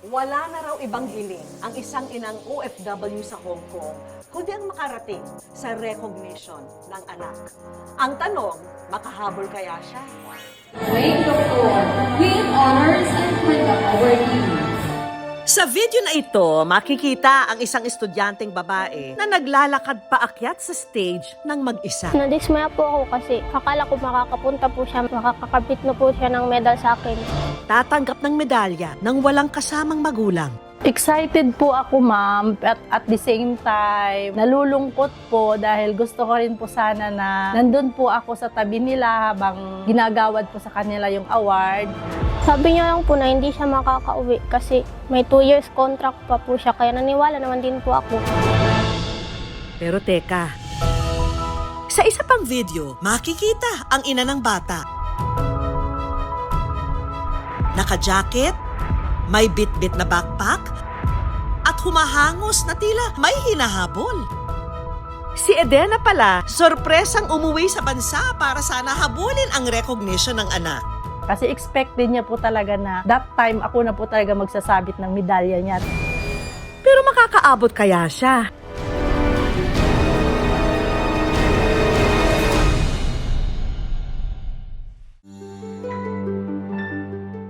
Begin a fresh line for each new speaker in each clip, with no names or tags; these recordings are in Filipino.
Wala na raw ibang hiling ang isang inang OFW sa Hong Kong kundi ang makarating sa recognition ng anak. Ang tanong, makahabol kaya siya?
Wait the floor with honors and for the awardees.
Sa video na ito, makikita ang isang estudyanteng babae na naglalakad paakyat sa stage ng mag-isa.
Nadismaya po ako kasi akala ko makakapunta po siya, makakakabit na po siya ng medal sa akin.
Tatanggap ng medalya ng walang kasamang magulang.
Excited po ako, ma'am, at the same time, nalulungkot po dahil gusto ko rin po sana na nandun po ako sa tabi nila habang ginagawad po sa kanila yung award.
Sabi niya lang po na hindi siya makakauwi kasi may 2 years contract pa po siya, kaya naniwala naman din po ako.
Pero teka, sa isa pang video, makikita ang ina ng bata. Naka-jacket, may bit-bit na backpack, at humahangos na tila may hinahabol. Si Edena pala, sorpresang umuwi sa bansa para sana habulin ang recognition ng anak.
Kasi expected niya po talaga na that time ako na po talaga magsasabit ng medalya niya.
Pero makakaabot kaya siya?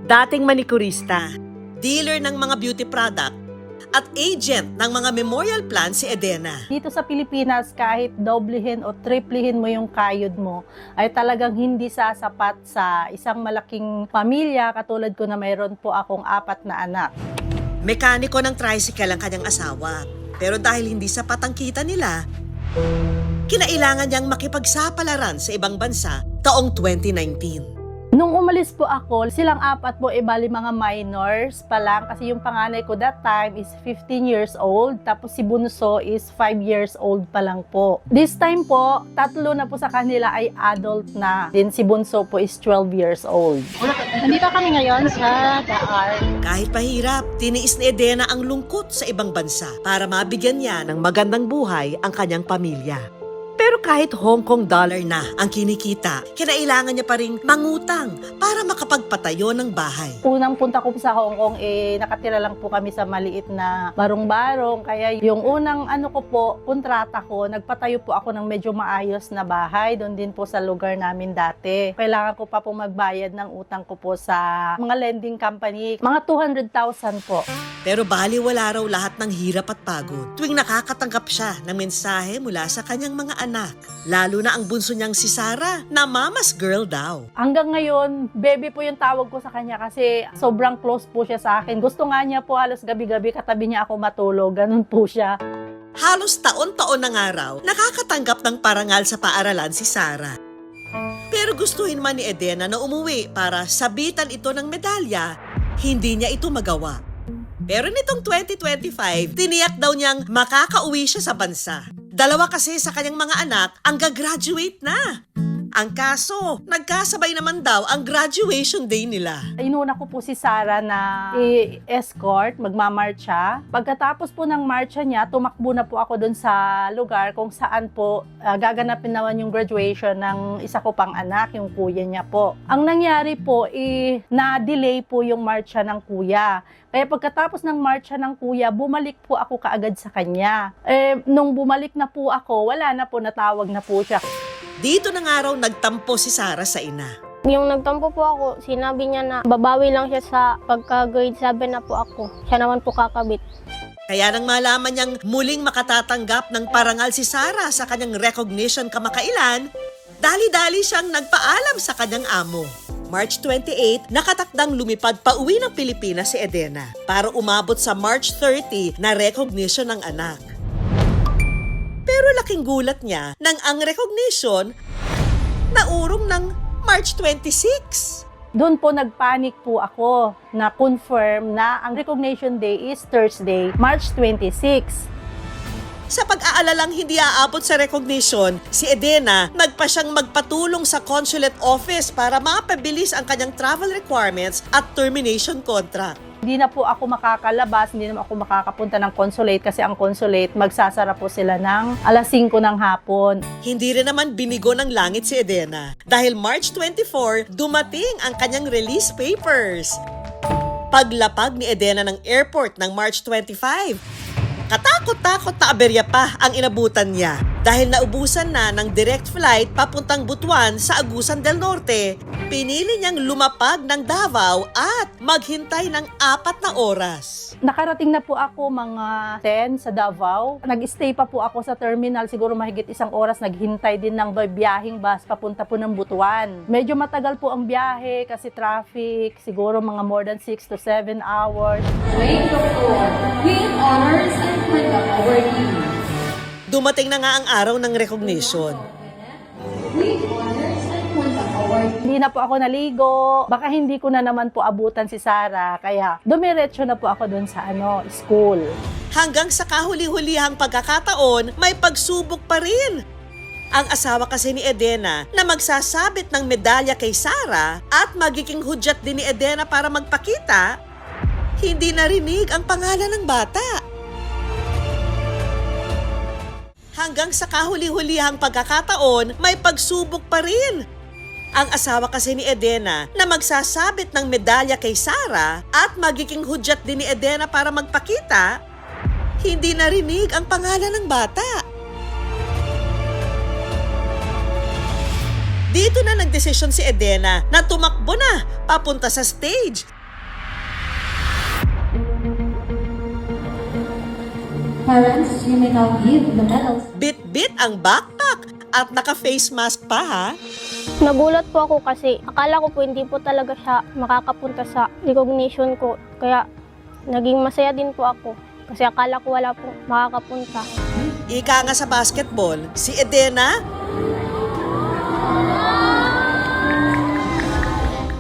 Dating manikurista, dealer ng mga beauty product, at agent ng mga memorial plan si Edena.
Dito sa Pilipinas, kahit doblehin o triplehin mo yung kayod mo, ay talagang hindi sasapat sa isang malaking pamilya katulad ko na mayroon po akong 4 na anak.
Mekaniko ng tricycle ang kanyang asawa, pero dahil hindi sapat ang kita nila, kinailangan niyang makipagsapalaran sa ibang bansa taong 2019.
Nung umalis po ako, silang 4 po, bali mga minors pa lang kasi yung panganay ko that time is 15 years old, tapos si bunso is 5 years old pa lang po. This time po, 3 na po sa kanila ay adult na. Then si bunso po is 12 years old. Nandito kami ngayon sa Daar.
Kahit pahirap, tiniis ni Edena ang lungkot sa ibang bansa para mabigyan niya ng magandang buhay ang kanyang pamilya. Pero kahit Hong Kong dollar na ang kinikita, kinailangan niya pa ring mangutang para makapagpatayo ng bahay.
Unang punta ko po sa Hong Kong, nakatira lang po kami sa maliit na barong-barong. Kaya yung unang kontrata ko, nagpatayo po ako ng medyo maayos na bahay. Doon din po sa lugar namin dati. Kailangan ko pa po magbayad ng utang ko po sa mga lending company. Mga 200,000 po.
Pero baliwala raw lahat ng hirap at pagod tuwing nakakatanggap siya ng mensahe mula sa kanyang mga anak. Lalo na ang bunso niyang si Sarah na mama's girl daw.
Hanggang ngayon, baby po yung tawag ko sa kanya kasi sobrang close po siya sa akin. Gusto nga niya po halos gabi-gabi katabi niya ako matulog. Ganun po siya.
Halos taon-taon ng araw, nakakatanggap ng parangal sa paaralan si Sarah. Pero gustuhin man ni Edena na umuwi para sabitan ito ng medalya, hindi niya ito magawa. Pero nitong 2025, tiniyak daw niyang makakauwi siya sa bansa. 2 kasi sa kanyang mga anak ang gagraduate na. Ang kaso, nagkasabay naman daw ang graduation day nila.
Inuna ko po si Sarah na i-escort, magmamarcha. Pagkatapos po ng marcha niya, tumakbo na po ako doon sa lugar kung saan po gaganapin naman yung graduation ng isa ko pang anak, yung kuya niya po. Ang nangyari po, na-delay po yung marcha ng kuya. Kaya pagkatapos ng marcha ng kuya, bumalik po ako kaagad sa kanya. Nung bumalik na po ako, wala na po, natawag na po siya.
Dito na nga raw nagtampo si Sarah sa ina.
Yung nagtampo po ako, sinabi niya na babawi lang siya sa pagka-grade 7 na po ako. Siya naman po kakabit.
Kaya nang malaman niyang muling makatatanggap ng parangal si Sarah sa kanyang recognition kamakailan, dali-dali siyang nagpaalam sa kanyang amo. March 28, nakatakdang lumipad pa uwi ng Pilipinas si Edena para umabot sa March 30 na recognition ng anak. Pero laking gulat niya nang ang recognition naurong ng March 26.
Doon po nagpanic po ako na confirm na ang recognition day is Thursday, March 26.
Sa pag-aalalang hindi aabot sa recognition, si Edena nagpa siyang magpatulong sa consulate office para mapabilis ang kanyang travel requirements at termination contract.
Hindi na po ako makakalabas, hindi na ako makakapunta ng consulate kasi ang consulate magsasara po sila ng alas 5 ng hapon.
Hindi rin naman binigo ng langit si Edena dahil March 24, dumating ang kanyang release papers. Paglapag ni Edena ng airport ng March 25, katakot-takot na aberya pa ang inabutan niya dahil naubusan na ng direct flight papuntang Butuan sa Agusan del Norte. Pinili niyang lumapag ng Davao at maghintay ng 4 na oras.
Nakarating na po ako mga 10 sa Davao. Nag-stay pa po ako sa terminal, siguro mahigit 1 oras. Naghintay din ng biyaheng bus papunta po ng Butuan. Medyo matagal po ang biyahe kasi traffic, siguro mga more than 6 to 7 hours.
Wayne Doctor with honors and conduct awardee.
Dumating na nga ang araw ng recognition.
With honors and conduct awardee.
Hindi na po ako naligo. Baka hindi ko na naman po abutan si Sarah. Kaya dumiretso na po ako dun sa school.
Hanggang sa kahuli-hulihang pagkakataon, may pagsubok pa rin. Ang asawa kasi ni Edena na magsasabit ng medalya kay Sarah at magiging hudyat din ni Edena para magpakita, hindi narinig ang pangalan ng bata. Hanggang sa kahuli-hulihang pagkakataon, may pagsubok pa rin. Ang asawa kasi ni Edena na magsasabit ng medalya kay Sarah at magiging hudyat din ni Edena para magpakita, hindi narinig ang pangalan ng bata. Dito na nagdesisyon si Edena na tumakbo na papunta sa stage.
Parents, you may now give the medals.
Bit-bit ang backpack at naka-face mask pa ha.
Nagulat po ako kasi akala ko po hindi po talaga siya makakapunta sa recognition ko. Kaya naging masaya din po ako kasi akala ko wala po makakapunta.
Ika nga sa basketball, si Edena,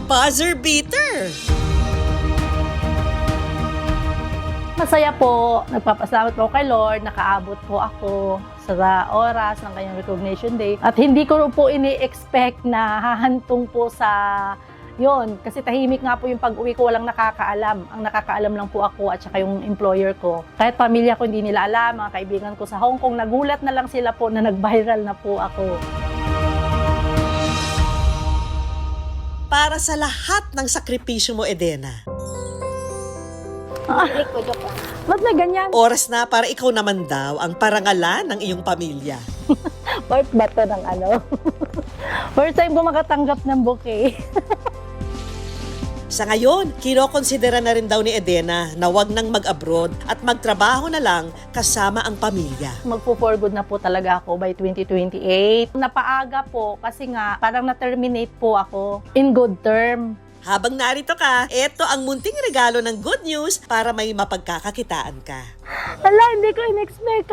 buzzer beater.
Masaya po. Nagpapasalamat po kay Lord. Nakaabot po ako sa oras ng kanyang recognition day. At hindi ko po ini-expect na hahantong po sa yon. Kasi tahimik nga po yung pag-uwi ko, walang nakakaalam. Ang nakakaalam lang po ako at saka yung employer ko. Kahit pamilya ko hindi nila alam, mga kaibigan ko sa Hong Kong, nagulat na lang sila po na nag-viral na po ako.
Para sa lahat ng sakripisyo mo, Edena,
Ba't na ganyan?
oras na para ikaw naman daw ang parangalan ng iyong pamilya.
Part ba to ng First time ko makatanggap ng bouquet.
Sa ngayon, kinokonsidera na rin daw ni Edena na wag nang mag-abroad at magtrabaho na lang kasama ang pamilya.
Magpo-for good na po talaga ako by 2028. Napaaga po kasi nga parang na-terminate po ako in good term.
Habang narito ka, eto ang munting regalo ng good news para may mapagkakakitaan ka.
Hala, hindi ko in-expect.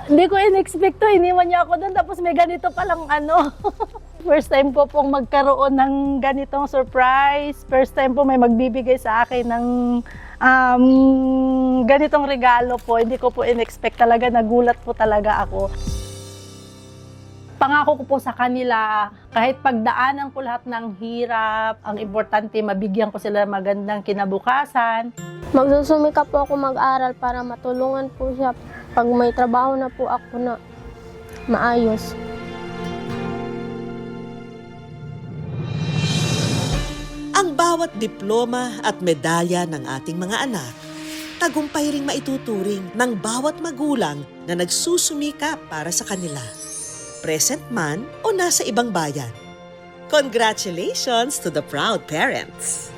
Hindi ko in-expect to. Iniwan niya ako doon tapos may ganito palang First time po pong magkaroon ng ganitong surprise. First time po may magbibigay sa akin ng ganitong regalo po. Hindi ko po in-expect talaga. Nagulat po talaga ako. Pangako ko po sa kanila, kahit pagdaanan ko lahat ng hirap, ang importante, mabigyan ko sila magandang kinabukasan.
Magsusumikap po ako mag-aral para matulungan po siya pag may trabaho na po ako na maayos.
Ang bawat diploma at medalya ng ating mga anak, tagumpay ring maituturing ng bawat magulang na nagsusumikap para sa kanila. Present man o nasa ibang bayan. Congratulations to the proud parents!